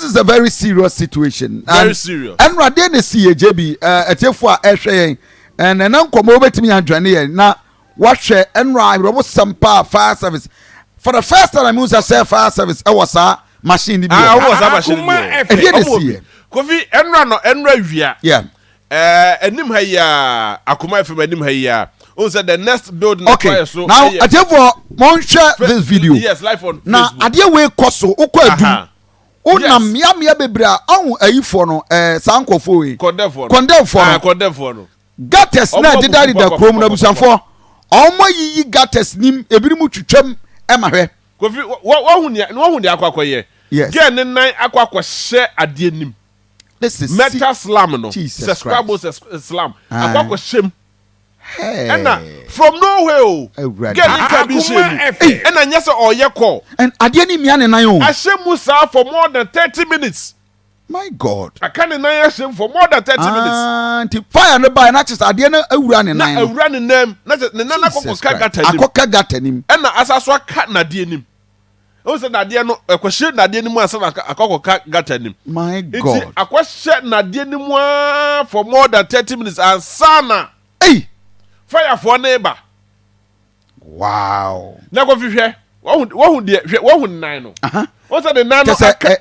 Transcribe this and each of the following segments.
is a very serious situation. Very serious. And rather than see a JB, a Tefua Eshe, and an uncle Mobetimi and Johnny, now watch and ride some power fire service. For the first time, I moved a fire service. I was a machine. I was a machine. Kofi Enra no Enra. Yeah. Enim haya Akoma FM enim haya. On said the next building. Okay. So now I tell you, share this video. Yes, live on Facebook. Now, I dear way koso ukwa Una mia bebra on a for no sanko for condemn for no gates na didari da krom na busanfo omo yi gates nim ebirimu twetwam emahwe kofi wo hu dia akwakoye gen nan akwakwohye ade nim this is metal slam no scrabble slam akwakwohyem and from nowhere get it can be shame and anya say oye call and ade ni mia ne nan o ahyem musa for more than 30 minutes. My God, I can't deny him for more than 30 minutes. And fire no by not just ade na awura ne nan awura ne nam na na akoka gata nim and na asaswa kat na de nim o say na de no akwahye na de nim asa akoka gata nim. My God, it akwahye na de nim for more than 30 minutes and sana hey fire for neighbor. Wow. Na go hwehwe wo hu nan no. O say the nan no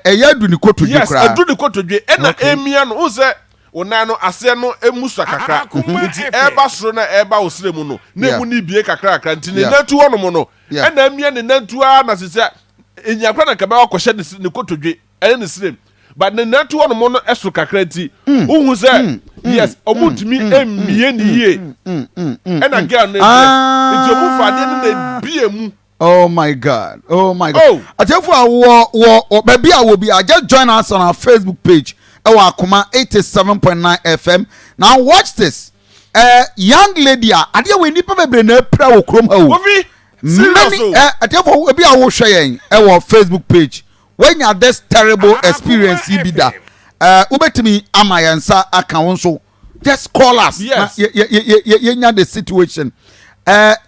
eya du ni koto dwe kra. Yes, adu ni koto dwe e na emia no o say o nan no ase no emusa kakra. Nti eba soro na eba osremu no. Na emu ni bie kakra kakra nti ne natu wono mo no. E na emia ne natu a na sese enyakra na kaba akɔhye ne koto dwe e ne srem. But the natu wono mo no eso kakra nti hu say yes omutumi emie ni ye. E na girl na nti omu fa de na bie mu. Oh my God. Oh my God. Oh. I tell you baby I will be just join us on our Facebook page. Our Akoma 87.9 FM. Now watch this. Young lady I dear we nipa bebre na pra wo krom ha wo. Many I tell you baby I will share our Facebook page. When you have this terrible experience you be that. Ubetimi amayansa account so just call us. Yes. You the situation.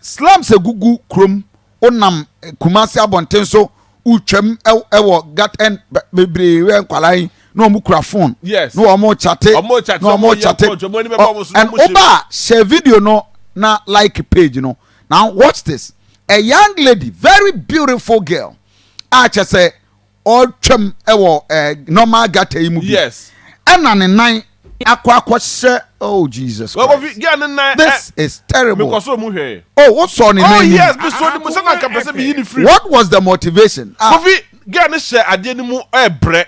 Slums a gugu krom onam kumasi abonten so utwam ewo gat en bebre we nkwalai no omukura phone yes no omo chate and oba share video no na like page no. Now watch this. A young lady, very beautiful girl, just say otwam ewo normal gat imu. Yes, and an nine akwa share. Oh Jesus Christ. This is terrible. Oh, what's on in oh yes, what was the motivation? Kofi get no share adenimu ebre.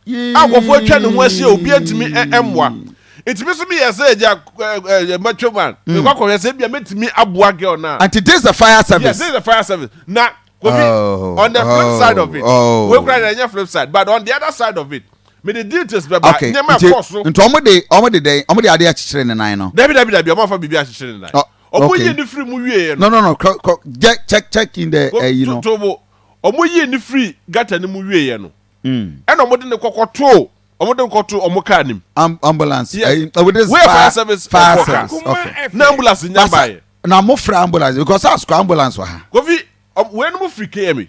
Akofo atwa ne ho ahia obi antimi emwa. It so be as a macho man. Because say bia metimi aboa girl na. And it is the fire service. Yes, this is the fire service. Now, Kofi, on the flip side of it, we cry on the flip side, but on the other side of it, me the details be back. Okay. Into omode ade achichire ne nan no. Dabi o ma fa bibi achichire ne nan. Omo yi ni free mu wie no. Check in the you know. Omo yi ni free gata ni mu wie no. And omode ne kokoto, omode kokoto omo ka nim. Ambulance. With this fire service. Okay. Na ambulance nya bae. Na mo free ambulance because ask ambulance wa ha. Kofi, when mo free KM.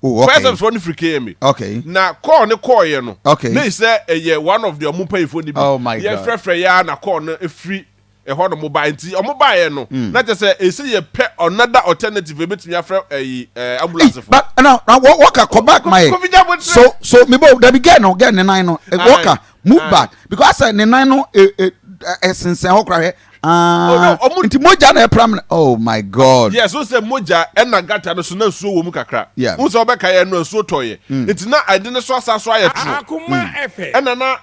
Oh, okay. Fire service one free KM. Okay. Na call ne call ye no. Okay. They say one of the omo pay for the. Oh my God. Ye frɛ ya na call no free e ho no mobile nti omo bae no. Na just say e say ye pay another alternative e betimi afrɛ ambulance for. But now walk come back my. So me bo that be get no walk move back because I said ne nine no essence ho kra nti moja na pram. Oh my God. Yes, so say moja and na gata no so na suo wo mu kakra. Wo so obeka ye no suo toye. Nti na ade ne so asaso aye tro. Akoma FM. And na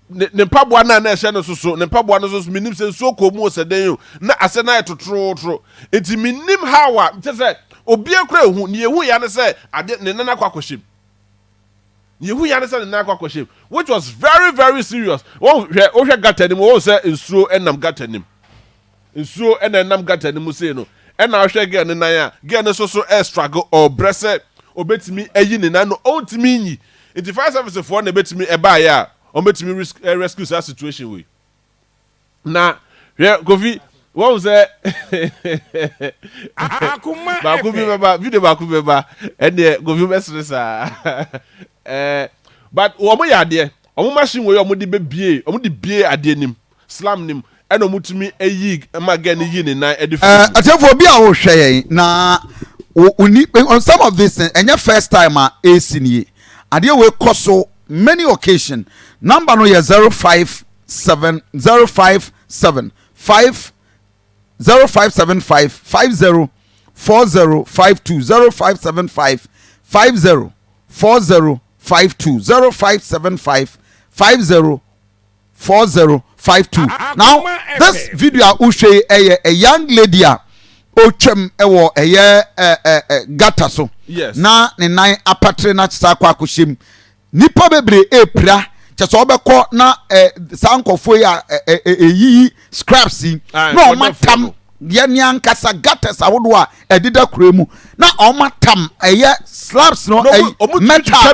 ne paboa na na ehye no so ne paboa no so minim se suo ko mu oseden yo na ase na etotro. Nti minim hawa nti say obi akura ehu ne ehu ya ne say ade ne nana kwakohim. Yehu ya ne say ne nana kwakohim, which was very very serious. Wo hwe gata ni mo say nsuo enam gata nim. Nsuo enam gata nim say no. And na hwe ge ne nan a ge ne so struggle or brese obetimi ayi ne nan no ontimi nyi. Nti fire service for na betimi eba ya o betimi rescue that situation we. Na hwe Kofi What was that? Akoma Bakubi baba, video bakubi baba, and the go view messages. But omo ya de, omo machine we omo de bebie, omo de bie ade nim, slam nim, and omo tumi eyi magani yi ne na edifo. Atefo bi a wo hwe na on some of this and your first time AC ni. Ade we koso many occasion. Number no ye 057 057 5 0575 50 4052 0575 50 4052 0575 50 4052. Now this video will show a young lady ocham ewo gata so. Yes. Na ne nan apatre na chisa kwa kushim nipa bebre epra cheso obekọ na sankofo ya yi scraps na o matam ye nyankasa gatas awodo a edida kuremu na o matam slabs no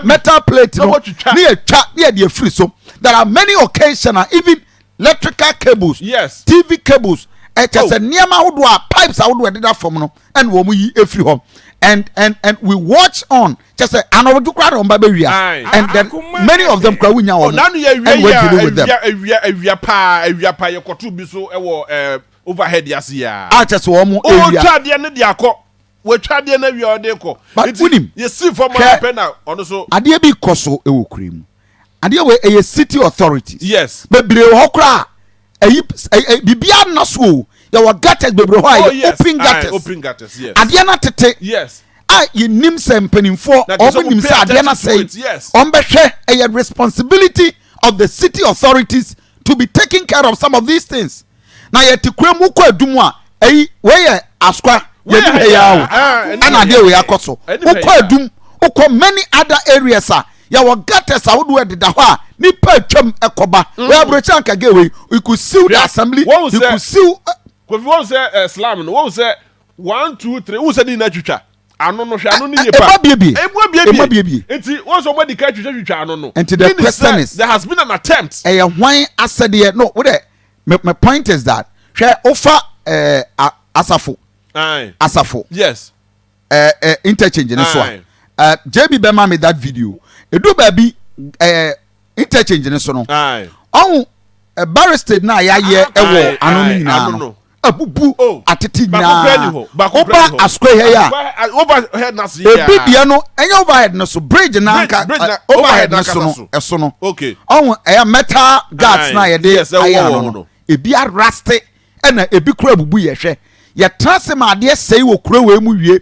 metal plate no ne etwa ne de free so there are many occasions even electrical cables, yes, TV cables chese niema awodo a pipes awodo edida from no and wo mu yi efri ho and we watch on just say anodu kra on babewia and then many of them kra wunya won and we deal with them ewia pa ye kotu bi so ewo overhead yase ya just wo mu ewia o twade ne de akọ we twade na wi ode ko you see for my pen now on so ade bi koso ewo kuremu ade we eye city authorities yes bebre ho kra bibia na so your gutters bebre ho open gutters yes ade na tete yes you nim some penifo or nim say ade na say on behwe a responsibility of the city authorities to be taking care of some of these things na yet kwemu kwa adum a we askwa ye dim ya ana ade we akoso ukwa adum ukwa many other areas your gutters are would edida ho a nipa atwam ekoba we abrocha nka gewe we could sue the assembly you could sue Kofi won say slam no won say 1 2 3 who said na twitwa ano no hwe ano ni nipa ema biebie enti won so modi ka twitwa ano no and the question is there has been an attempt why asade no what my point is that hwe offer asafo asafo yes interchange ne so JB Bema made that video edu baby interchange ne so no on barricade na ya ye ewo ano ni nyina abubu atete nyina oba askwe ya overhead na so ya ebibia no enya overhead no so bridge na anka overhead no so no eso no okay on metal guards na ye de ayo no ebi araste na ebi kura abubu ye hwe ye trase ma ade sei wo kura we mu wie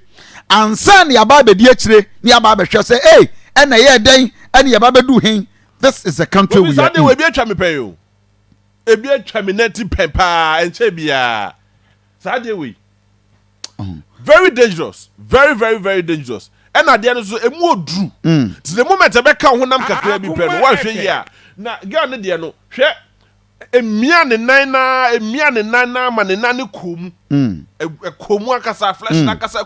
ansa ne aba be di akire ne aba be hwe say eh na ye den ene ye ba be du hin. This is a country we are in. We be atwa me pay o ebi atwa me neti pempa enche bia sade we very dangerous, very very very dangerous. And at the end so emu odru to the moment e be ka ho nam kakra bi pe no wa hwe yi a na girl ne de no hwe emia ne nan na ma ne nan kom komu akasa flesh na akasa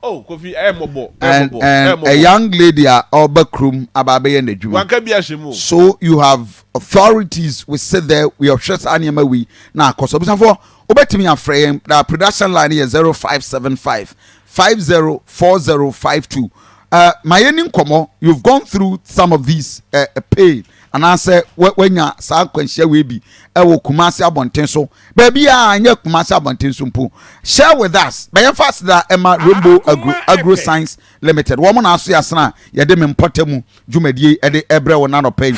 oh Kofi emobo a young lady obakrum ababe na djuma wanka bi ahemu. So you have authorities we sit there we have shut animal we na akoso bisanfo obetimi afrey the production line is 0575 504052 my enin komo you've gone through some of these pain and I say when ya sa kwanhia we bi ewo Kumasi Abonten so baby anya Kumasi Abonten so mpo share with us by fast that Emma Rainbow Agro Science Limited woman aso yasna ye de mempotemu dwumadie e de ebre wona no pay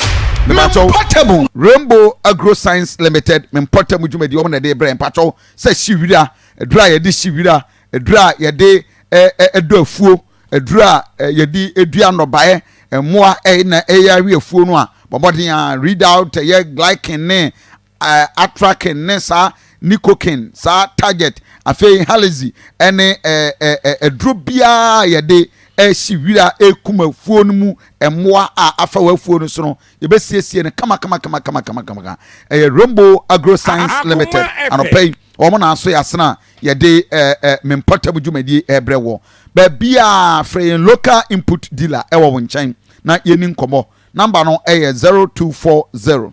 mempotemu Rainbow Agro Science Limited mempotemu dwumadie woman de ebre mpacho say shiwira edura ye de shiwira edura ye de edo afuo edura ye de edua no bae emoa na eyawe afuo no a bobodin read out ye glycan ne atrakin ne sa nicokin sa target afei halizi ene drobia ye de shiwira ekuma fuo no mu emoa afa wa fuo no so no ye besiesie ne kama Rainbow Agro Science Limited anopay omo na so yasena ye de mempotabu dwumadi ebre wo ba bia free local input dealer ewo wonchen na yeni nkomo number no 0240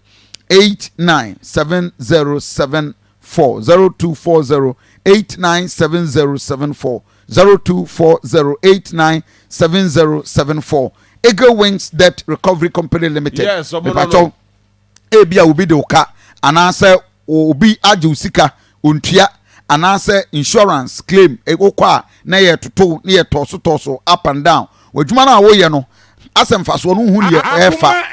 897074 0240897074 0240897074 Eagle Wings Debt Recovery Company Limited. Yes, no. Ebia obi de oka anase obi age usika ontua anase insurance claim ekokwa na ye toto na ye toso up and down wadwuma na wo ye no asemfa so no hu ne efa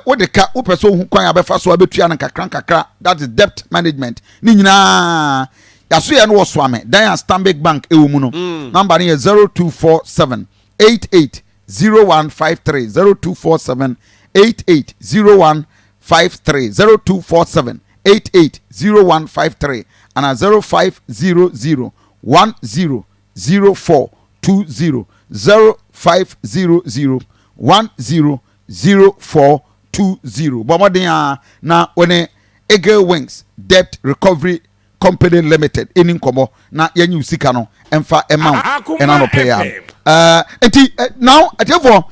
wo de ka wo pese hu kwan abefa so abetua na kakra that is debt management ni nyina yaso ye no wo so ame dan Stanbic Bank ewomu no number ne 0247 880153 0247 880153 0247 880153 and 0500 100420 0500 100420 bomodin na one Eagle Wings Debt Recovery Company Limited eni nkomo na yanyi usika no emfa amount ena no pay am now atefo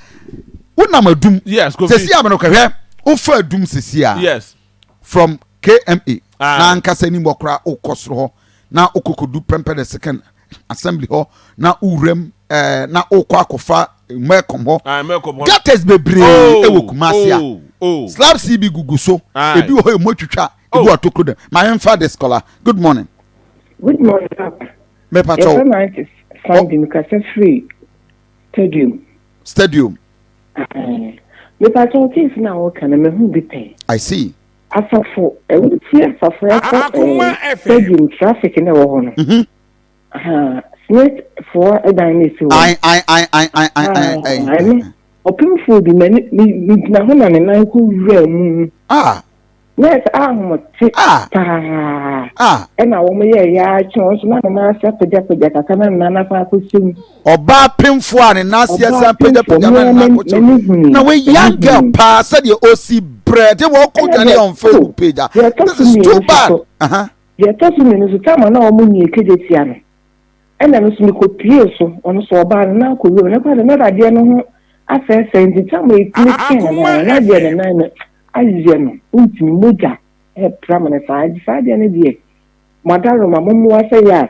wona madum yes sesi am no kahwe ufa adum sesi a yes from KMA na nkasa ni mbokra okosro ho na okokodu prempe the second assembly ho na urem na okwa akofa mekom ho gates bebre ewo kumasia slab CB guguso ebi ho emotwitwa ebi atokro dem my father scholar good morning Papa me pato Sunday because free stadium me pato things now can me hu bi pen I see asafo Akoma stadium traffic na wo ho no snake for dynasty I open food me na ho na ne nan ko wura mu yes ena wo me ya chon so na na asa peja kaka na na fa ko sim oba pemfo a ne na asa peja na ko na we young girl pa said the OC bread wo ko dwane on Facebook page this is too bad ya tasu me no tama na o mu ni keje tia no ena no so ko pie so ono so oba na ko wi na kwa na rade no ho asa ndi tama e click na de na azeno untimi moja pramane faade ne die madaro mamumu ase ya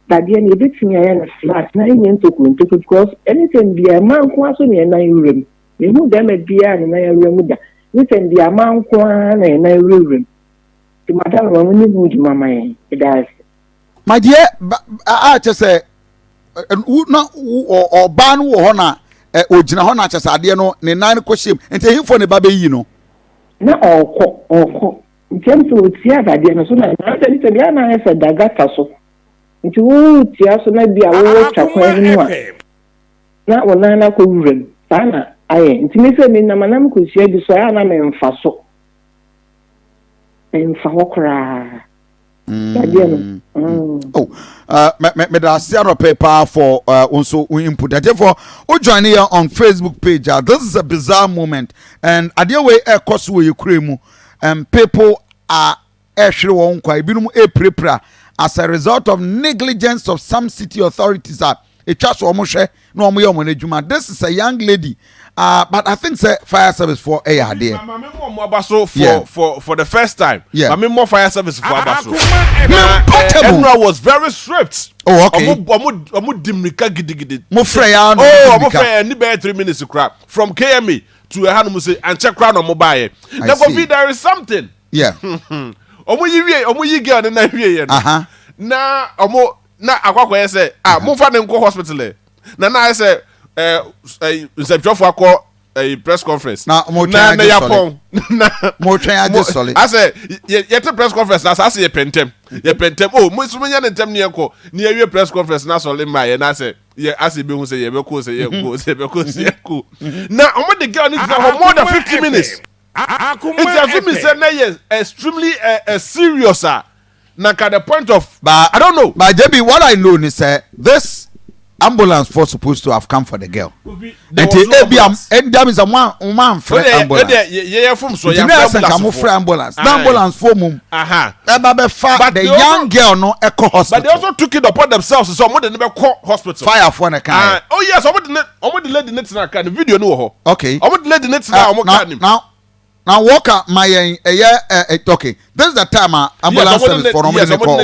dadie ne betimi ya na flat na enye ntoku because anything bia manko aso ne na yurem me hu dem bia ne na yurem da anything bia manko na yurem ti madaro mamumu ni hu mama yen idas my dear chese na oba no wo ho na ogina ho na chese ade no ne nan ko shem enti himfo ne ba be yi no na ọkọ nkem so otia dade no so na na ni tebia na ese dagata so nti wo tia so na bia wo twakwan ni wa na wona na ko wurem sana aye nti me se me na manam ko sia bi so ya na me mfa so mfa okra dade no me da share paper for also input therefore o join here on Facebook page this is a bizarre moment and adie we cost we kremu people are ehwere won kwa ebinum prepare as a result of negligence of some city authorities etwa so omohwe na omo ye omo adwuma. This is a young lady but I think say fire service for there for the first time more fire service for abaso Emra was very strict. Oh okay omo dimrika gidigidi mo frɛ ya no omo frɛ ni be 3 minutes crap from KMA to Hanum say and check crown on mobile. Never be there is something. Yeah. Omo yi girl na wie na omo na akwakwa say mo fa ne nko hospital na say nsepchofo akọ press conference na mo na yapon na mo twen aje sole I say yet press conference na say ye pentem oh mo so nya ntem ne enko ne ye press conference na sole ma ye na say ye ase be hu say ye be ko say ye ko say be ko say ye ko na omo the girl need for more than 50 minutes it's as if me say na ye extremely serious na at the point of but I don't know but JB what I know is this ambulance force supposed to have come for the girl. And that is a man for ambulance. Yeah, from so yeah, ambulance. The ambulance for mum. But the young girl no echo hospital. But they also took it upon themselves. So more than never call hospital. Fire for the car. Oh yes, I want the lady net na can video no ho. Okay. I want the lady net na now Now Walker my okay. This is the time ambulance service for normal the call.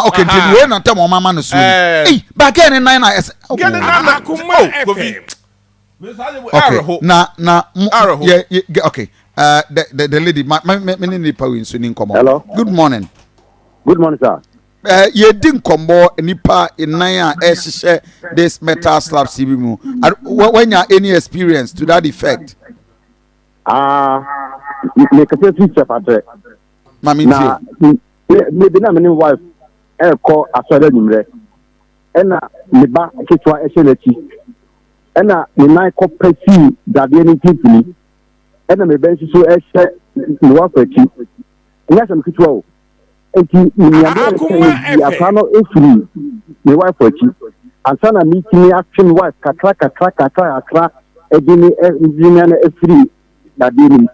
Okay, till when na time mama no so. Hey, back in 9 hours. Okay. Na yeah okay. The lady me ni pa win so ni nkomo. Hello. Good morning. Good morning, sir. Ye din kombo nipa inan a ehye this metal slab CB mu. When you any experience to that effect? Me kase teacher patre. Mami na me be na me wife call asore nimre. Ena me ba ketwa ehye nachi. Ena me nai ko pesi dade ni tipini. Ena me ben so ehye ni wa fachi. Nya sam ketwa o. Enti ni ya kano efiri me wife fachi. Ansana meeting action wife katra edini engineer na efiri dade ni.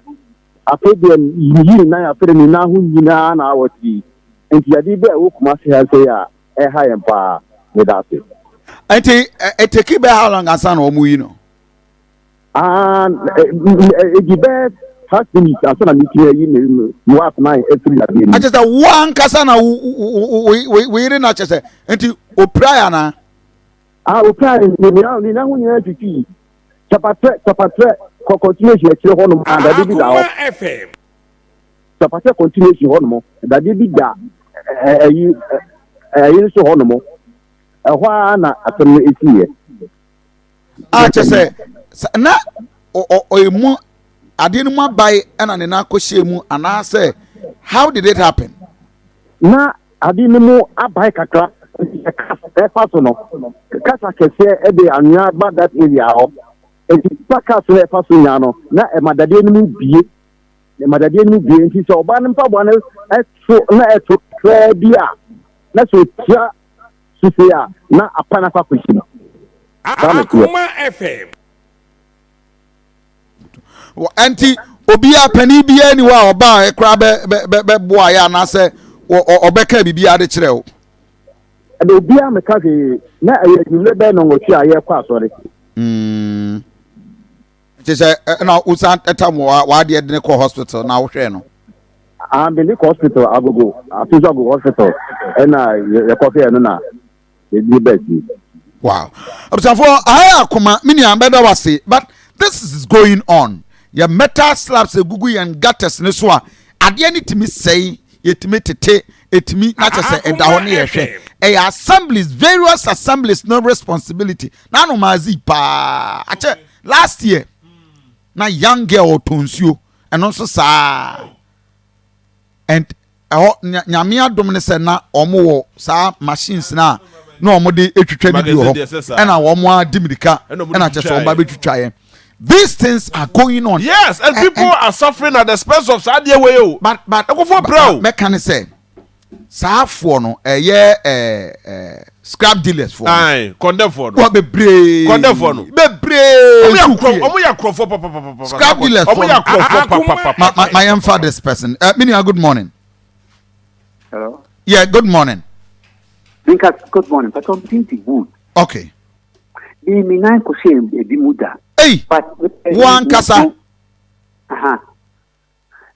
Afedem yiri na afere ni na hu nyina na awoti enti yade be wo kuma se ha se ya ha yempa me da se enti eteki be how long asa na omu yi no egibe has been asa na miti yi ni wa na every day I just one kasa na we ri na chese enti opra na opra ni na hu nyina titi chapatre continuation e ho no and that be da FM so continuation ho no that be da so ho no ho na atem etiye chese na emu ade no mabai na ne na akohye mu ana say how did it happen na ade no mu abai kakra e paso no kasa kese e de anua ba that area ho enti paka so e paso nya no na e madade no mu bie enti so oba ne mpabo na eto bia na so tia sufia na apana kwa kwishino Akoma FM enti obia pani bia ni wa oba e kra be boa ya na se obeka bibia de kire o ade obia meka ke na ayedule be no ngochi aye kwa asore Just na usan etam wa de ne ko hospital na wo hwe no be the hospital agogo atuzo hospital na ye kofe no na e di best. Wow. For I Akoma mini ambeda wase but this is going on. Your metal slabs gugu and gutters ne so a ade ani timi sei yetimi tete etimi na chese eda ho ne yehwe assemblies various assemblies no responsibility na no mazi pa ache last year na young girl tonsuo eno so sa and nyame adom ne se na omo wo sa machines na omo de etwitwa bi ho na omo adimirika na chese omo ba betwitwa ye. These things are going on. Yes, and people are suffering at the expense of Sadia way. But mechanic say Safo no scrap dealers for. Aye, condemn for no. What be brave? Condemn for no. Be brave. Omo ya crop for scrap dealers for. Omo ya crop for. My young father's person. Minia, good morning. Hello. Yeah, good morning. Good morning. But I'm thinking good. Okay. Me nine ko say e muda. Hey. But one kasa.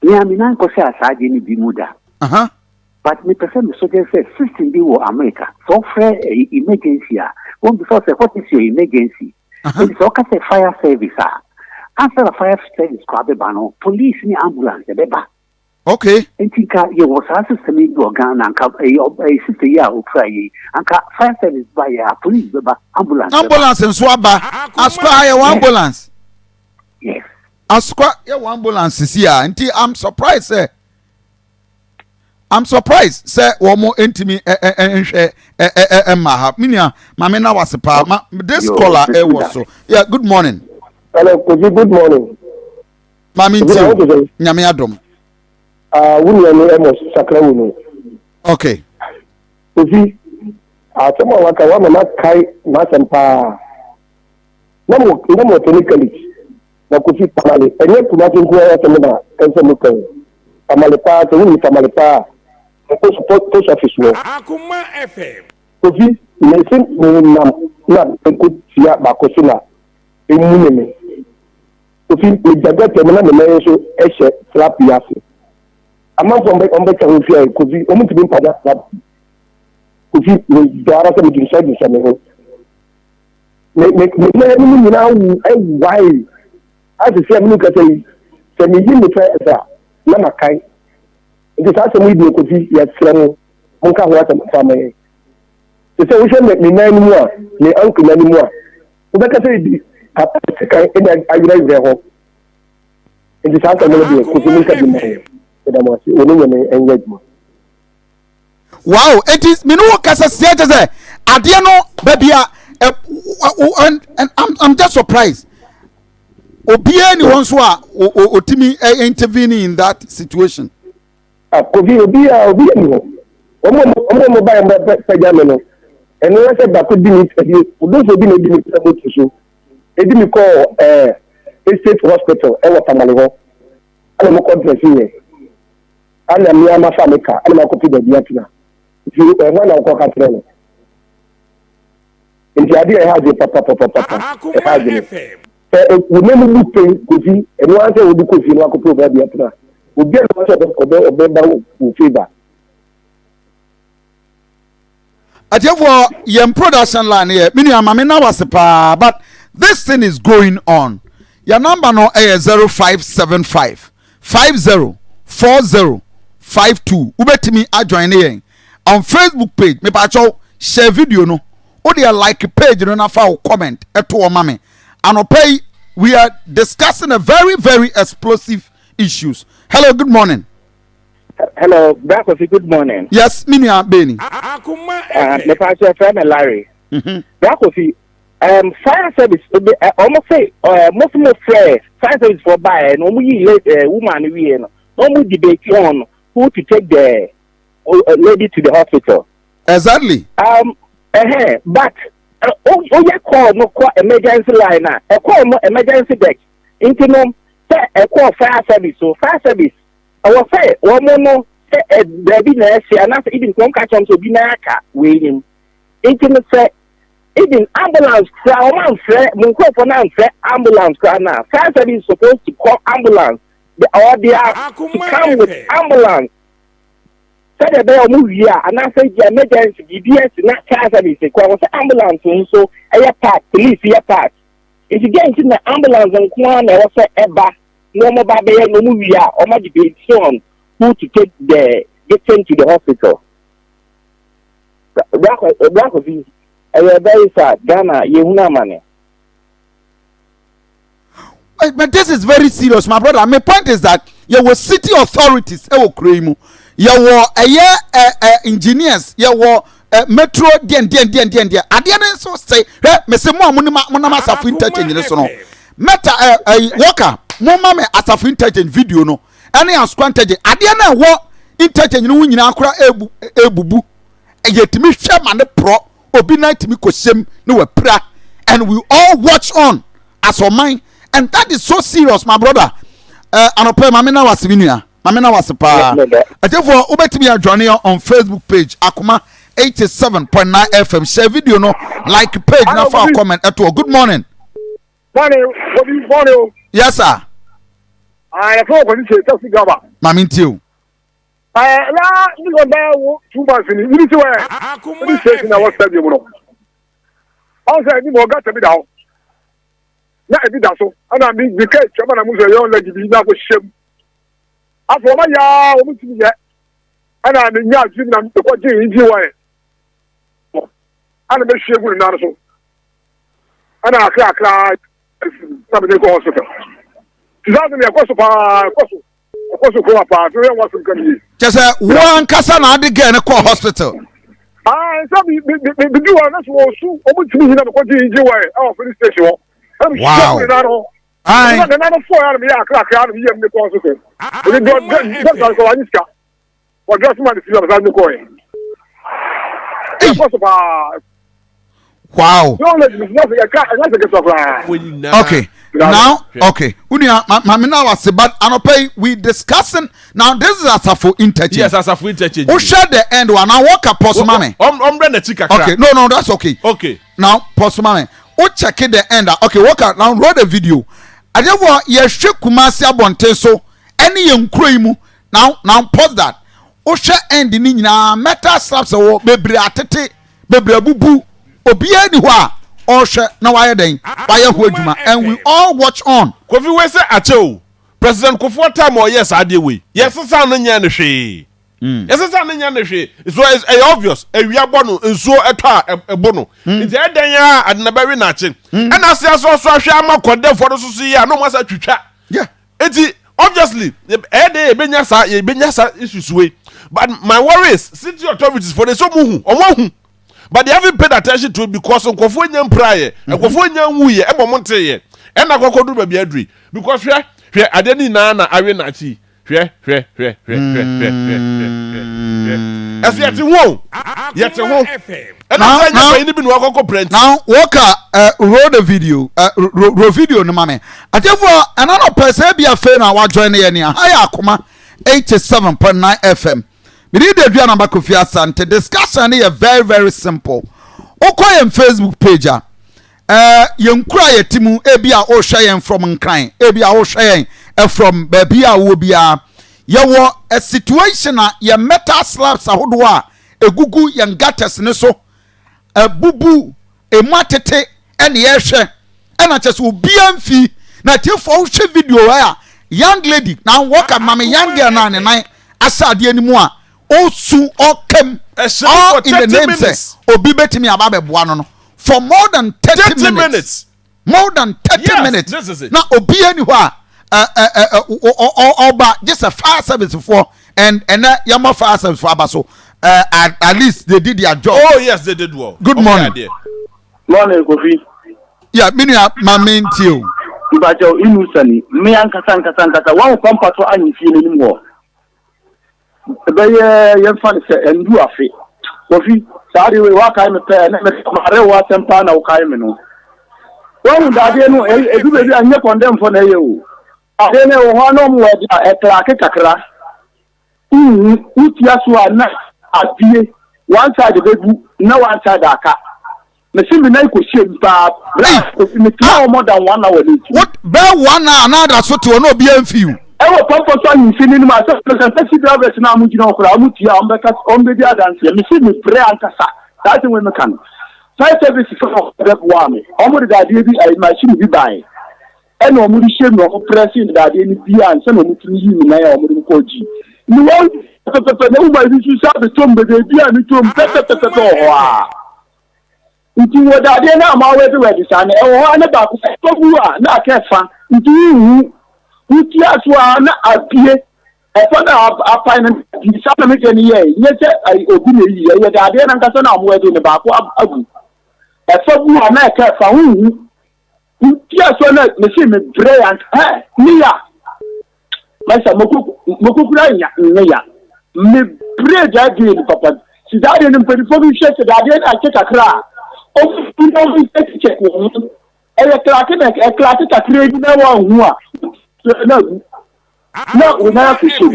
Yeah, me nine ko say asade ni bi muda. But me prefer me suggest say system bi wo America. So for emergency one before say what is your emergency? It's okay say fire service after the fire service ko abeba no police ni ambulance beba. Okay. Entika ye was system in Ghana and system ya okrai anka fire service by police beba ambulance. Ambulance and swaba. Askwa ya ambulance. Yes. Askwa ya ambulance is here. I'm surprised say womo entimi enhwe maha minia mame na wasepa this caller was so. Yeah, good morning. Hello, good morning. Mame nti nyame adom. Wuni no emos sakra wuni. Okay. Ofi atema waka wa mama kai na sempa. Namo technically na kufi pamale enye kuma tinku ya semba ense mukan. Pamale pa to wuni pamale pa. Post office no. Akoma FM. Ofi mesin na ko tia ba ko sina emu ne me. Kofi ejaga temena me men so ehye slap yase. Amanfo ombe cha hofi ai Kofi omu tibi mpada slap. Kofi we dara se mi inside the me ho. Me nyina wu ai why. As I say me ka say se me yi me fa esa na makai. Nti sa se mu bi Kofi ya sra no monka ho ata fa me. Se we se me nan mu a me uncle nan mu a. Wo ka say di kapase kan ina ayira ho. Nti sa se me bi Kofi monka di me. Wow, it is me no kasa sia je say ade no babia and I'm just surprised. Obia ni won so a otimi intervening in that situation. Kofi obia ni ho. Omo ba ya pejame no. Eno we say ba ko di ni do so di ni di ni so. Edi mi call state hospital e wa tamale ho. Ana mo conference here. Ana mi ama famika ana ma kopi da biya tuna fi na ko ka treno nti ade e haje papa e haje we nemu bu pe kofi eno an se odi kofi no akopi da biya tuna obi no so obe ba u favor Atefo yem production line here mini amame na wasepa but this thing is going on. Your number no is 0575 5040 52 ubetimi adjoin yen on Facebook page me pa cho share video no o dey like page no na fa comment eto o mame anopay we are discussing a very explosive issues. Hello, good morning. Hello, Brakofi, good morning. Yes, Minia Beni. Me pa cho friend Larry. Brakofi, fire service almost say most more fire service for buy no mu yi woman we no mu debate on who to take the lady to the hospital. Exactly. But you call emergency line now. Call emergency deck. Into say call fire service. So fire service. I will say one more say there be nurse and not even come catch on to be naka waiting. Into say even ambulance crowd man fre munko for now ambulance crowd now. Fire service is supposed to call ambulance. They are to come with ambulance. Say the bell move here, and I say the emergency DBS not car service. Because ambulance so a part police here part. If you get into the ambulance and come and say eba no more baby no move here or my debate on who to take the getting to the hospital. Black of you, very sad. Ghana, you money. But this is very serious, my brother. My point is that you were city authorities, you were engineers, you were metro, Adian so say, Mr. Monama Safin touching this no. Meta Walker, Mama Asafin touching video no. Any as quantage, Adiana walk interchanging in Akra Ebubu, and yet me shaman the pro, or be night to me koshem no pra, and we all watch on as for mine. And that is so serious, my brother. Anope mamina was vinia. Mamina was pa. Therefore, ubetimi adjoining on Facebook page Akoma 87.9 FM. Share video no like page na for comment at all. Good morning. Morning. Yes, sir. I thought when you say Gaba. Mamin you. You go there 2 months in you need to wear. Akoma say na what said you know. Also, you mo got to be down. Na ebi da so ana mi bi kai chama na muzo yo lagi bi na ko shem afo ma ya o mutu ye ana ni nya ju na ko ji ji wa ana be shegu na so ana akra na be ko hospital tizazo ni ko so pa ko so ko pa so ye wa so kan yi just one kasa na de get ko hospital so bi do na so o mutu ni na ko ji ji wa e police station. Wow. I wow. Okay. Now, okay. Mamina was but anopay we discussing now. This is as a for interchange. Yes, as a for interchange. Who share the end one? I walk a post mame. Okay, no, that's okay. Okay. Now, post mame. O check the end. Okay, walk out now. Roll the video. adewo ye hwe Kumasi abonten so ene ye nkuro yi mu now pause that o hwe end ni nyina metal slabs wo bebre atete bebre abubu obia ni ho a o hwe na waye den waye ho adwuma and we all watch on Kofi we say ache President Kufuor time or yes ade we yes san no nya ne hwe yes san no nya ne hwe so it's obvious ewia bo no nsuo etwa ebo no nti eden ya adena ba wi na ache and as so ahwe amakode for so so ya no mo sa twitwa yeah enti obviously ebenya sa issues we but my worry is city authorities for the so muhu omo but they haven't paid attention to it because nkofo nyam praye nkofo nyam wuye ebo monteye e na kokodu ba biadri because hwe adeni na awe na chi hwe as yet wo and now any bi no akoko print now worker roll the video roll video no mame atefo another person be afraid na wa join here ne ha Akoma 87.9 FM we need the dua number Kofi Asante discussion is very very simple okoye Facebook page yenkura yetimu ebi a o hwe yen from nkran ebi a o hwe yen from baby a wo bia yewo a situation a ye metal slabs ahodo a egugu yen gutters ne so bubu ematete ene ye hwe ena chese obi amfi na tiefo wo hwe video a young lady na work mama young girl na ne nan asade animu a osu okem all in the name says obi betimi ababe boa no for more than 30 minutes more than 30 minutes this is it. na obi ani ho a oba just a fire service for and yama fire service for abaso at least they did their job. Oh yes, they did well. Good morning. Morning, Kofi. Yeah, mini my main too. Ibajo inusani me ankasa one pampa to anyi fie ni mo. Ebe ye fan se endu afi. Kofi sari we wa kai me pe na me mare wa tempa na wo kai me no. Won da de no edu be bi anye condemn for na ye o. Ade ne wo ho no mo e kra ke kakra. Uti aso ana apie one side bebu na one side aka. Me see me na ko shame ba. Me tell more than 1 hour. What be 1 hour na that so to no be amfiu. E wo pampo so yin fini ni ma so taxi drivers na mu jina okura mu tia on be dia dance. Me see me pray ankasa. That when me can. Fire service for the one. Omo da dey bi I machine bi buy. E no mu di shame no pressing da dey ni bi an se no mu tuni yi na ya omo di ko ji. Ni won pepe na u ba bi su sa be tombe de bi an tom pepe ho a. Nti wo da dey na ma we be we di sane e wo na ba ko so bu a na ka fa nti hu nti aso a na apie e fa na apa na di sa na me je ni ye nye se obi na yi ye da dey na nka so na mo we di ne ba ko agu e fa bu a na ka fa hu nti aso na me se me brilliant ni ya masa mokukura nya ya me pray that day papa si da dey no pedi fo bi hwe se da dey na che kakra o no bi check wo e klake na e klake kakra bi na wa hu a na o na ku so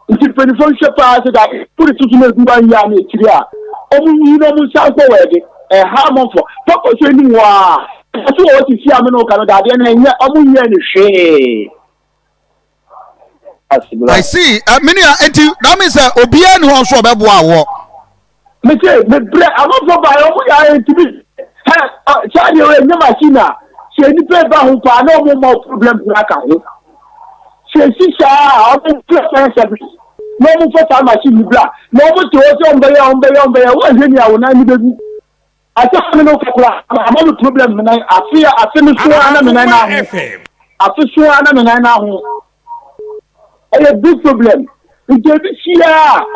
nti pedi fo hwe pa se da puri tutu na gu ban ya na ekiri a o mu yi no mu sa ko we de ha mo fo papa so ni wa so o ti fi ameno ka no da dey na nya o mu yi ni hwe. I see. Minia, that means Obia no one so beboa wo. Me say me bre am for buy omo ya entibi. Charlie we nya machine a. Se ni pe ba ho pa na omo mo problem na ka ho. Se si sha omo press service. No mo for ta machine bla. No mo to o ombe ya wo je ni awo na ni bebu. Ata me no kakura am no problem na afi me so ana me na ho. Afi so ana me na ho. A big problem. It's a big year.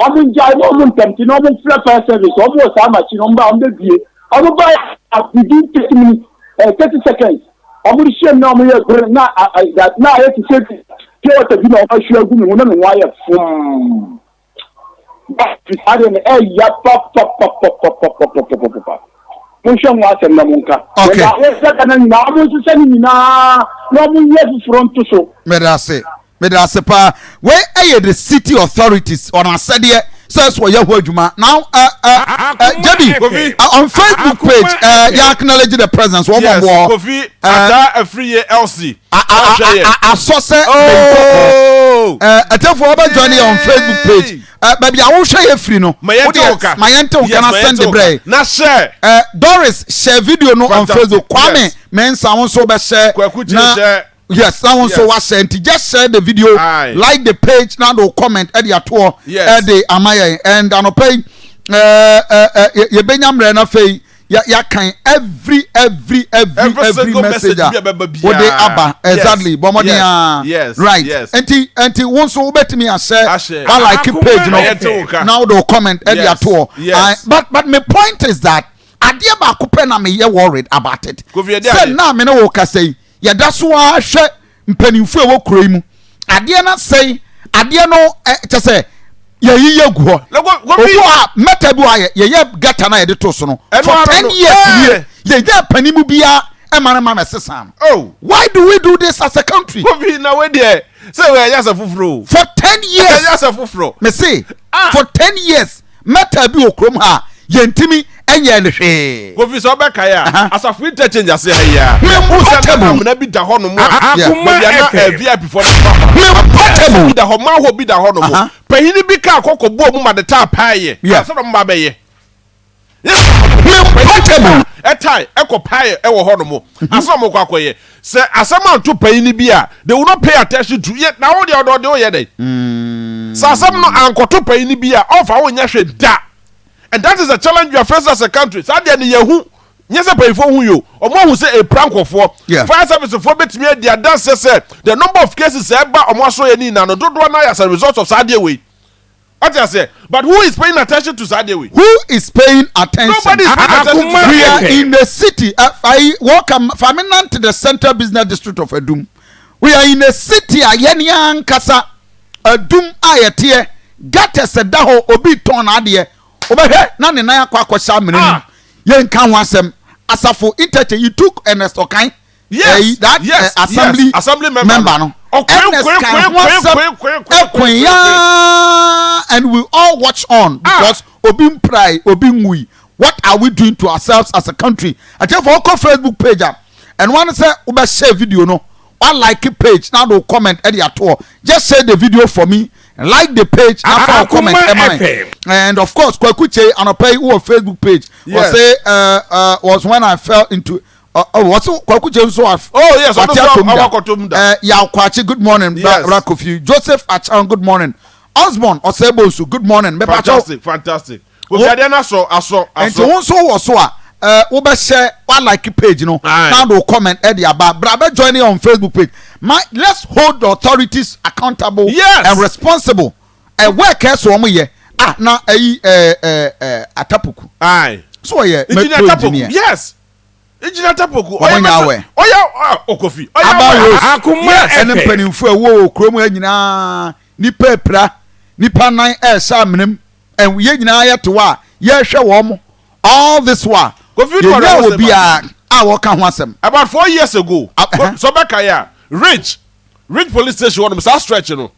I'm in Jai, I'm tempting, I'm in flat service, almost how much in on the day. I'm about within 30 minutes, 30 seconds. I'm going to share now, that now I have to say, what the video I should do, one and wire from. But I don't know, pop. Motion was a Namunka. Okay. I was sending now, no more front to so. Me da se pa where are the city authorities on asade says for Yahoo Juma. Now, Jebby, on Facebook page, you acknowledge the presence. One yes, more. Kofi, a free LC. I saw say, I tell for about Johnny on Facebook page. Baby, I will share a free no. My uncle can send the break. Now share. Doris share video no on Facebook. Kwame, men someone so be share. Yes, someone so was sent. Just share the video, like the page, now do comment at your tour. Yes. The Amaya and I pay. You Benyam Rena Fay. Ya kind every message. What they abba exactly. Yes. Right. Yes. Anti once so bet me I say I like a page no. Now do comment at your tour. Yes. But my point is that adia ba coupe na me ye worried about it. Say na me no wo say ya da so a hwe mpanimfu e wo kuro mu. Adia na say adia no che say ye gu ho. Obo meta bi wa ye gata na ye de to so no. For 10 years ye panimu bia e mama sesam. Oh, why do we do this as a country? Kofi na we there. Say we just a fufuro. For 10 years. Just a fufuro. Me say for 10 years meta bi okrom ha ye ntimi enye ne hwe. Kofi so be kai a asafu interchange ase ha ya. Me portable na bi da ho no mo. Akoma na VIP for the me portable da ho ma ho bi da ho no mo. Pahini bi ka kokobo mu ma de ta paaye. Asa no mba be ye. portable Etai ekopaye e wo ho no mo. Asa mo kwakoye. Se asama to pahini bi a they will not pay attention to yet na wo de odo ye dey. Sa asam no ankoto pahini bi a ofa wo nya hwe da. And that is a challenge you are facing as a country. So there ni yehu nyese payfo hu yo. Omo hu say a prankofo. Fire service for betimi dia dance say the number of cases e ba omo so ye ni na no dodo na as a result of Saturday way. What I say? But who is paying attention to Saturday way? Who is paying attention? Nobody is paying attention to We are Saturday. in the city. I welcome Faminan to the Central Business District of Edum. We are in a city ayenia nkasa Edum ayete gata sedaho obi ton ade obehwe na ne nan akwa sha menenu ye nka ho asem asafo interchange you took Ernest Okan assembly member no and we all watch on because obi pride obi ngui. What are we doing to ourselves as a country? I tell for our Facebook page and one say ube share video no one like a page now do comment at your tour just share the video for me. Like the page after comment and of course Kwekuche and pay who Facebook page was say was when I fell into what's Kwekuche so yes ya Kwachi good morning Rakofi Joseph Achan good morning Osborne Osebosu good morning fantastic we are there aso and so so we be share one like page you know now do comment at the about brother joining on Facebook page. Let's hold the authorities accountable and responsible. Work as one year now atapuku so engineer yes engineer tapuku Kofi Akoma and penimfu wo krom nyina nipa epra nipa nan sha menem and we nyina yeto a ye hwe wo mo all this while Kofi will be about 4 years ago so back Rich police station one say stretch no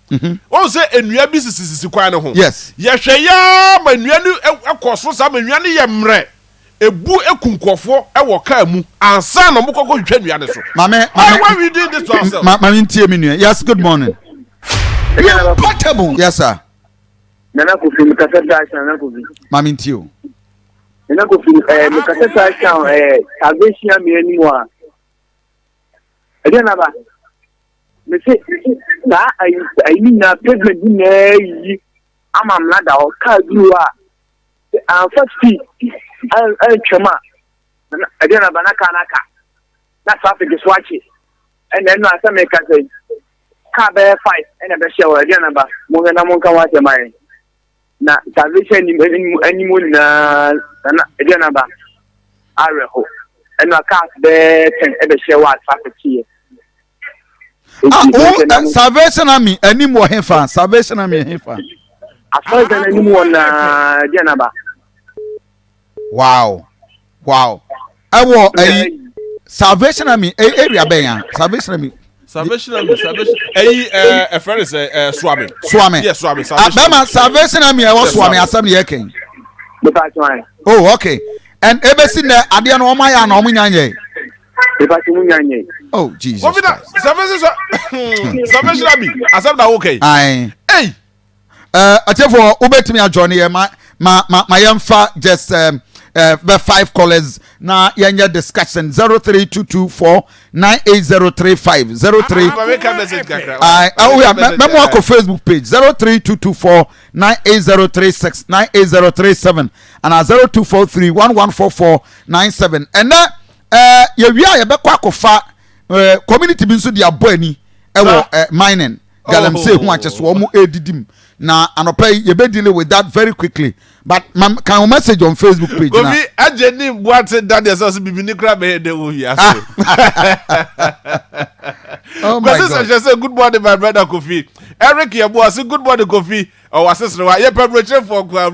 won say enua bi sisi kwan no ho yes ye hwe ya manua nu ekoso sa manua ne ye mre ebu ekunkofo e wo ka mu ansa no mokoko hwehwe nua ne so why we doing this to ourselves mama ntie me nua yes good morning portable yes sir nana ko film kaseta nana ko mama ntie o nana ko film kaseta salvation me anymore again aba me say na I mean na president na yi amam na da o ka du a first fee chema again aba na kanaka na traffic is watching and then no asa me ka say ka be 5 and be share again aba mo na mo kan wache mai na salvation ni mo na again aba areho and na ka be 10 e be share what traffic here. Salvation Army anymore hefa Salvation Army hefa as than anymore na Janaba. Wow I want a Salvation Army area ben Salvation Army Salvation Army. A friend is Swami. Yes, Swami. Salvation Army was Swami Assembly King. Oh, okay. And ebesi na ade no oma ya na omu nyanye. Oh, Jesus. Salvation Army. Assembly okay. Aye. Hey. Atefo ubetimi adjoin here my yemfa just 5 callers na yenya discussion 032249803 memo ko Facebook page 032249803 98037 and 0243114497 and ye wi a ye bekwa kofa community bi nso dia bo ani ewo mining galamsey hu acheso omo edidim na anopai ye be deal with that very quickly but can you message on Facebook page na Kofi ajeni boate that dey so bibini kra be dey wo here so oh my God. Just say good morning my brother Kofi Eric Yebo say good morning Kofi o asesere wa ye preparation for kwa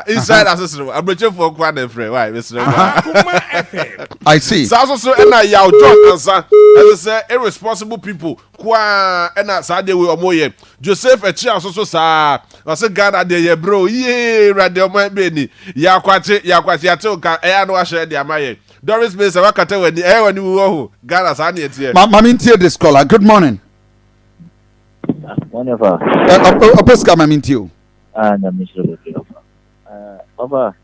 inside asesere wa preparation for kwa na free why Mr. Akoma FM. I see so na ya John answer as say irresponsible people kwa na sa dey we omoye Joseph Echi asoso sa o say God dey ye bro ye radio man be ni ya kwache ate ka e no wa share dey amaye Doris May say wakata wani wani wo ho God sa na etie Mami ntie this caller good morning. Wonderful. Opeska mamintio. Mr. Papa,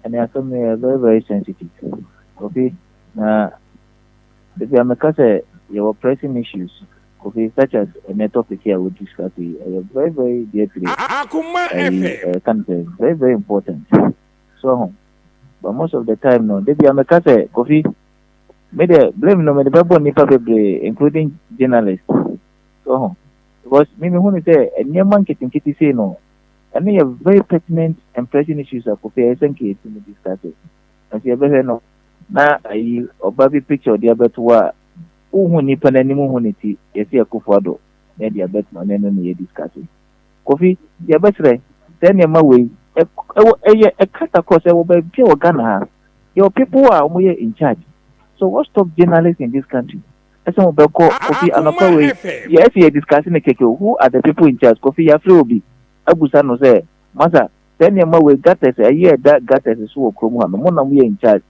and I am very, very sensitive. Okay, if I'm a case, your pressing issues, okay, such as a topic here we discuss, very, very deeply. Very, very important. So, but most of the time, no, they be a case, coffee. Maybe blame no, maybe including journalists. So, because maybe when you say a new man getting kitty say no, and they have very pertinent and pressing issues of coffee, I think it's in the discussion. As you ever know, now I or baby picture the other to what who need pen any more unity, you see a kufado, then the bet no any discussion. Coffee, the best way, then your way, a cut across a will pure Ghana. Your people are in charge. So what stop journalists in this country? Some Kofi Anopawe, yes, you are discussing the cake. Who are the people in charge? Kofi Afrobi, Abusano say, Mother, then your mother got us a year that got us a so Kromuhan, Mona we are in charge.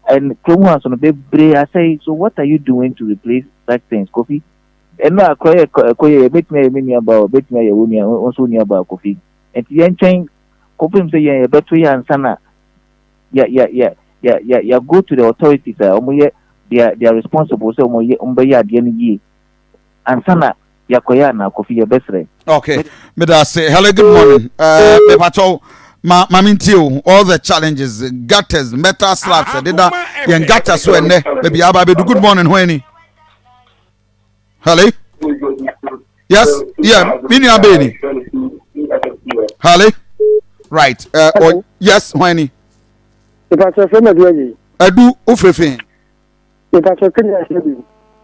And Kromuhan on the big I say, so what are you doing to replace such things, Kofi? And now I bet me about bet me also near about Kofi. And the end chain, Kofi say, yeah, but we and Sana, yeah, go to the authorities, they are responsible so umbeya ye and sana yakoya na Kofi your best friend. Okay, me da say hello good morning me pacho mamintio all the challenges gutters metal slabs did that yen gutters so enne maybe aba be do good morning when hello yes yeah mini abeni hello right yes when if I say me do adu ofefe Mr. Kenya Shebi.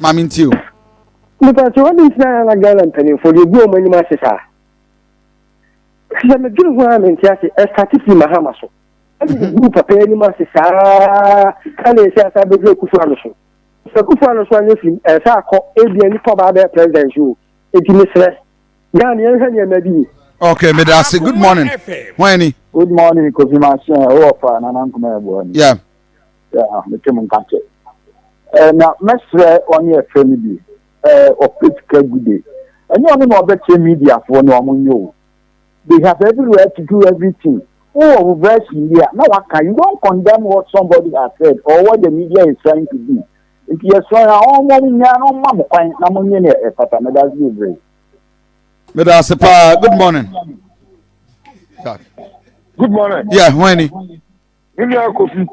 Mamintio. Mr. What is na Ghana penny for the go money master. She am good one in Tiasi, a static in Mahamaso. And the group of penny master, and they say, I be Kufuano. So Kufuano is a Sako, ABN Papa President, you, it is Ghana, maybe. Okay, Medasi, good morning. When? Good morning, Kosima, and Uncle. Yeah. Yeah, the Timon country. Now, Mestre on your family, of critical good day. And you only know better media for no one you. They have everywhere to do everything. Oh, verse here. Now, you don't condemn what somebody has said or what the media is trying to do. If you're saying, oh, no, that's you. Medasipa, good morning. Good morning. Yeah, when? Kofi.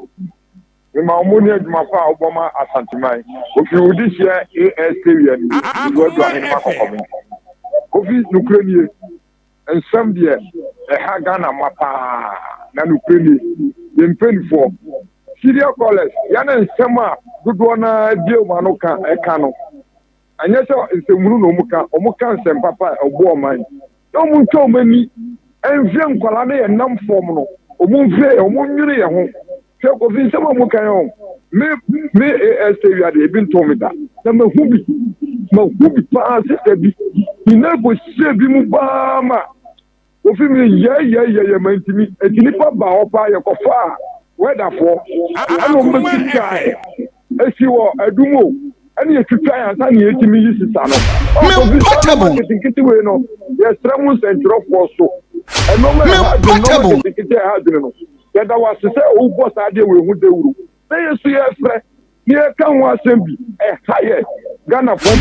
In my ammonia, my father, Obama, Asantimai. If you would this year, ASTV, you go to Animal Kofi, Ukraine, and some year, a Hagana Mapa, Nanukrini, in 24. Serial callers, Yana and Sama, good one, dear Manoka, Ekano. And yes, it's a Muruka, Omokan, and Papa, a woman. No one told me, and Jim Colane and Nam Formono, Omunfe, Omunuri. So, if someone can me ASTV, they've been told me that. na mahubi pa sister bi ina bo se bi mu ba ma ofi mi ye mantimi etini pa ba opa ye kofa weatherfo ana mo bi kai esi wo adumo ani etwitwa ya sa ni etimi yi sisa no portable kiti we no ye sramu centro force eno me portable kiti ha dinu no ye da wa se o boss ade we hu dewuru na yesu ye frɛ ye kan wa sembi haye Ghana from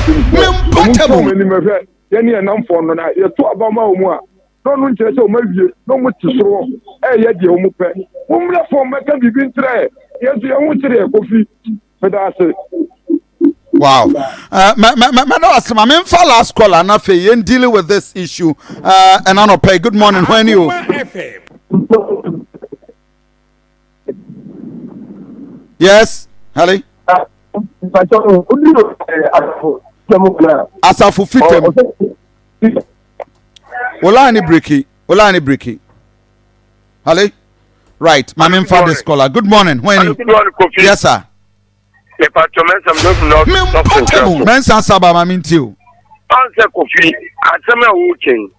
portable ni me hwɛ ye ne nam fo no na ye to abama o mu a no no nkyerɛ sɛ o ma wie no mu tisoro ye de o mu pɛ mo mra fo meka bibi ntrɛ yesu ye hu kyerɛ kofi medase. Wow. I'm last caller. I'm dealing with this issue. And I don't pay. Good morning. When you? Yes. Hello. Asafu fitem. Ola ni breaky. Hello. Right. I'm this caller. Good morning. When you? Yes, sir. Le patron some no men san saba ma minti o answer kofi asema wo chen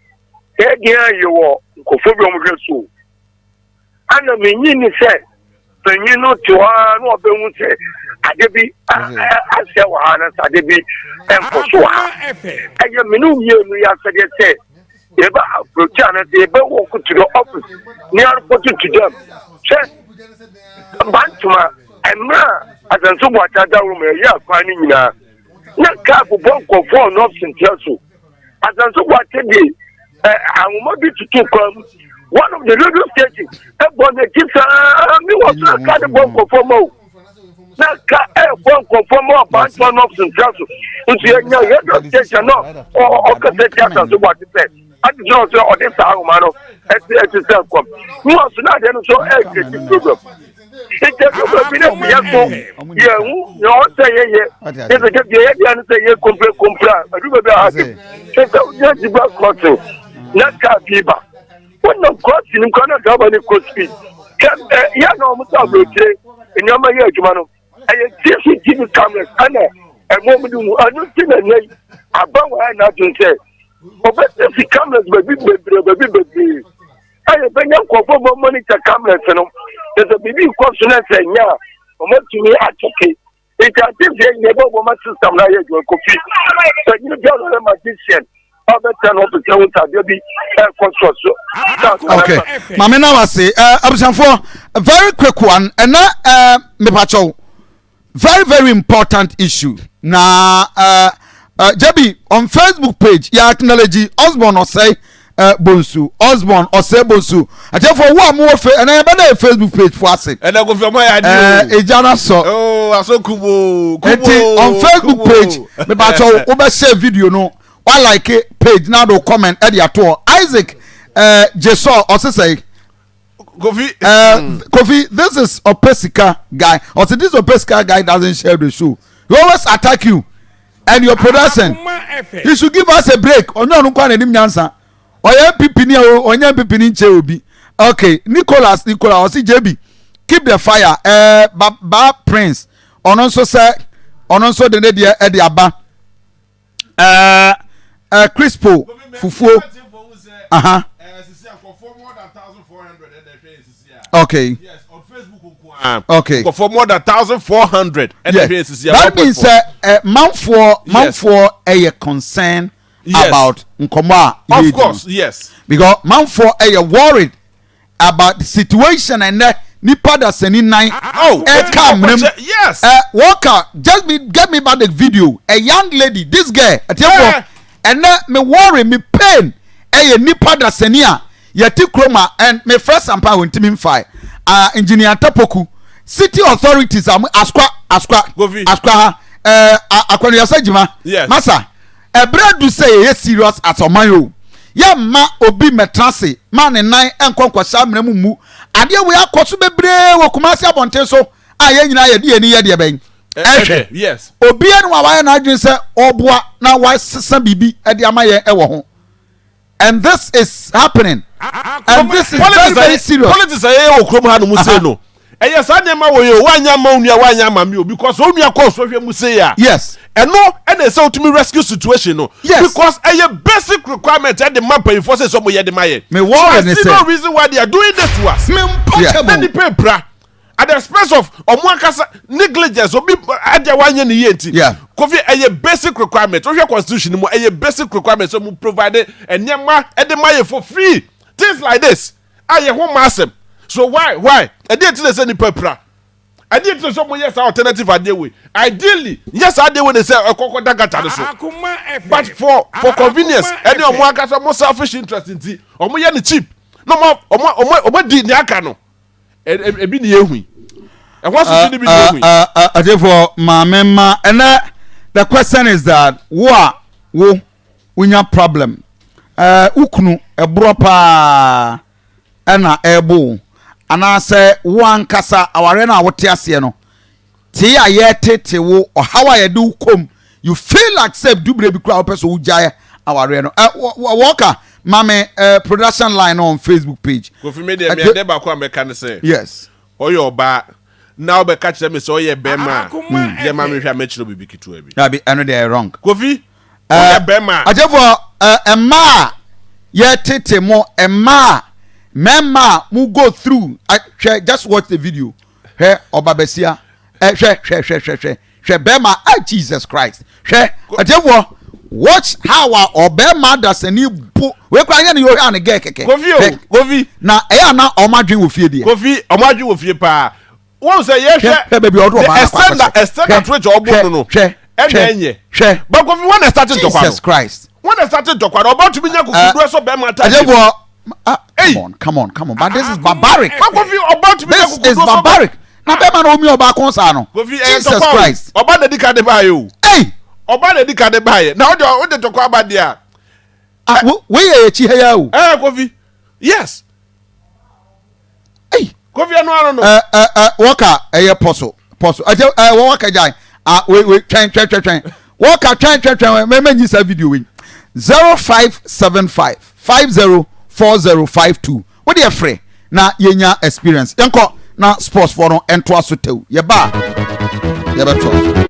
e dia ye wo kofi bi omo hweso ana menyi ni se penyi no to a no obehu se ade bi ase wa na ade bi enkoso ha aye menu mienu ya se ye ba approach ana de be wo to the office ni report to them say bantuma emra asanso bwata da room ya kwani nyina na ka bo nkofo no option asanso bwata di ahoma bi tutu kwam one of the radio stations e bon the kisa mi was ka de bon nkofo mo na ka bon nkofo mo about no option nti enya radio station no o ka se asanso bwata se ati no so o de sa ahoma no e se kwam mi was na de no so e program. It's a good yeah, no, say, yeah, it's a good say, compra. I do it's a back cotton, not car people. What no crossing, you cannot have any coast speed. Yeah, no, in your year, Jumano. I see TV cameras, and moment I don't see the name about what I not to say. But the cameras, baby. I bring up for money to cameras, you know. There's a baby question saying, yeah, what to me, I took it. It's a different neighbor woman system. Now you're coffee. So you don't know my magician. Other than what the sounds are, they'll be okay. Mamina was say, for a very quick one, and me pacho, very important issue. Now, Jabi on Facebook page, ya acknowledge Osborne or say. Bonsu Osborne or say Bonsu. I tell for one more and I better Facebook page for us. And I go for my idea. Ejana so. Oh, I saw Kubo. On Facebook page, me bacho over share video no. One like it page now do comment at your tour. Isaac Jeso also say Kofi, this is a Pesika guy. Or say this Pesika guy doesn't share the show. He always attack you and your production. He should give us a break. On your answer. Oya pipini o onya pipini nche obi. Okay, Nicholas osi JB. Keep the fire. Ba Prince. Ononso say ononso de dia e de aba. Crispo Fufuo. Okay. Yes, on Facebook. Okay. For more than 1,400. Yes. That means man for a concern. Yes. About Nkoma. Of course, yes. Because man for a worried about the situation and nipa da seni nine. Oh, yes. Walker, just get me back the video. A young lady, this girl, and me worry, me pain. Nipa da senia. Yeti Kroma and me first sampa when Timin Fire. Engineer Tapoku. City authorities are askwa. Akwani Yasajima. Yes. Masa. Ebra do say ye serious at omayo. Ya ma obi metrase ma ne nan enkonkwa shamre mu ade we akoso bebre wo kumase abonte so aye nyina ye de ni ye de ben. Yes. Obi anu wa na adwen se oboa na wa sesa bibi e de amaye e wo ho. And this is happening. And this is very serious. Politics aye okrom ha no mu say no. yes I never will wanya monia wanya mami because only a course of you say yes and no and they say to me rescue situation no yes because a basic requirement at the map enforces some way the maye me what so no reason why they are doing this to us me the paper at the expense of omwakasa negligence obi adia wanya ni yenti kofi a basic requirement of your constitution mo a basic requirement so mu provide and nyama and the maye for free things like this aye ho massive. So why? I didn't say any paper. I didn't say someone yes alternative way. Ideally, yes I did when they say a but for convenience, any of one has more selfish interest in tea. Or more cheap. No more did yakano. And be near me. And what's the be therefore my member and the question is that wo your problem. Ukunu a bropa ana ebo. And I say one kasa awarena wote ase no ti ayete wo or how I do come you feel like say do baby crowd person who jaya awarena walker mame production line on Facebook page go fi me dey me dey ba ko am say yes oyo ba now be catch them so oyo bema dey ma me hwa me chiro bibi kitu abi na be eno dey wrong go fi oyo bema ajefo emma yete mo emma Mema mu go through just watch the video. Hey Obabesia. She Bema Jesus Christ. She watch how Obema does any we crying you and get keke. Kofi. Na na omadwin wo fie de. Kofi omadwin wo fie pa. Won say yes baby odo ba. Extend that which obo no. Enye. But Kofi when started to Jesus Christ. When started to about to be nyakudu so Bema time. Come on. But this is barbaric. This is barbaric. Now, Bema no mi oba konsano. Jesus Christ. Oba de dika de baye o. Hey. Oba de dika de baye. Na o de tokwa aba dia. We ye chi heya o. Kofi. Yes. Hey. Kofi anu no. Waka poso. Waka jai. We train. Waka train. Me nyi sa video we. 0575 504052. What you free? Na yenya experience. Yanko na sports for no ento asotew. Ye ba. Ye beto.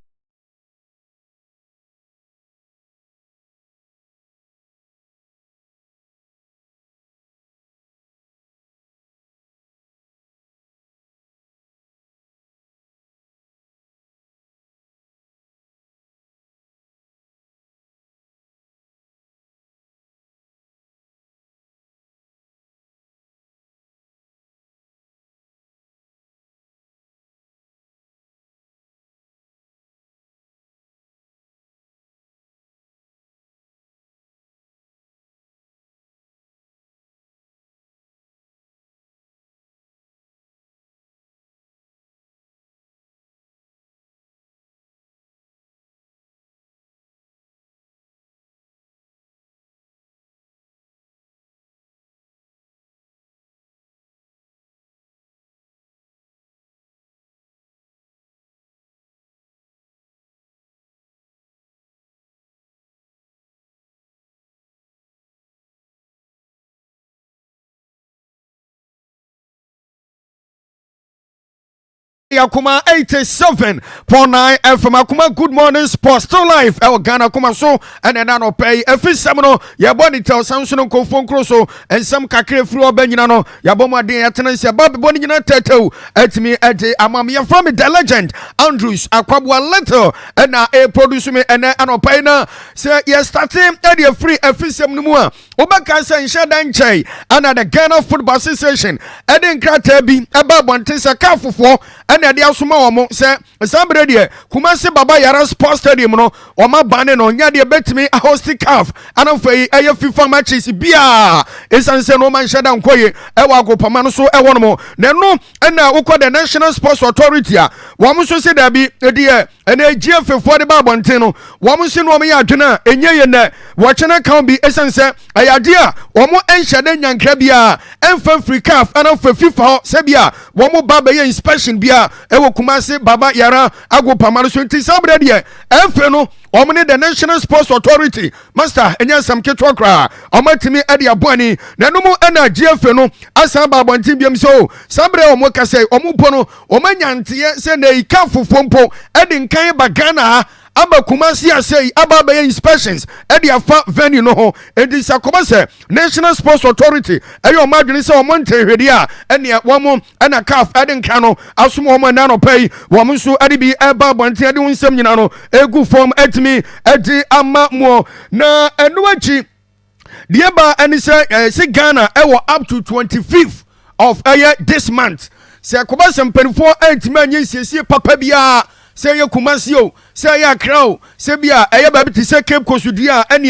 Akoma 87.9 FM Akoma good morning sports still live El Ghana Akoma so and then no pay every semino ya boni tell Samson ko phone crosso and some kakre flu obenyina no ya bomo den ya tenancy bab boni nyina tetew atimi ade amam ya from the legend Andrews Akwabwa Little and a produce me and no pay na say ya starting at the free every semino mu a obaka say nsha dan chai and the Ghana Football Association and den krata bi aba bontesa kafofo and the asuma omo say sambre de Kumasi Baba Yara Sports Stadium no oma bane no nya de betimi a host calf anafai eye FIFA matches bia esanse no man shada nkoye e wa agopama no so e wono mo na no na ukọ the National Sports Authority a wo mo so se da bi de na GFF de ba bonten no wo mo se no me ya adwena enye ye na wo chena kan bi esanse ayade a wo mo enhyade nyankra bia emfa free calf anafa FIFA se bia wo mo ba be inspection bia ɛwɔ Kumasi Baba Yara Agwo Pamano so nti sabre de ɛmfe no ɔmo the National Sports Authority master ɛnyɛ sam ketwa kra ɔmo timi ɛde aboani na no mu ɛna GFA no asan ba abɔnten biam so sabre ɔmo kase ɔmo po no ɔmo nyanteɛ sɛ na ika fofompo ɛde nkan ba Ghana aba Kumasi asɛyi aba bɛyɛ inspections ɛde afa venue no ho edi sakoba sɛ National Sports Authority ɛyɛ ɔmo adwene sɛ ɔmo ntɛhwɛdi a ɛne wɔn ɛna CAF ɛde nka no asom ɔmo ɛna no pɛyi wɔn nso ɛde bi ɛba abɔnten ɛde wɔn nsɛm nyina no egu fam ɛtumi ɛde ama mo na ɛno akyi deɛ ba ɛne sɛ ɛsi Ghana ɛwɔ up to 25th of this month sɛ koba sɛ mpanimfoɔ ɛntumi anya nsiesie papa biara sɛ yɛ Kumasi o sɛ yɛ Accra o sɛ bia ɛyɛ baabi te sɛ Cape Coast dua ɛne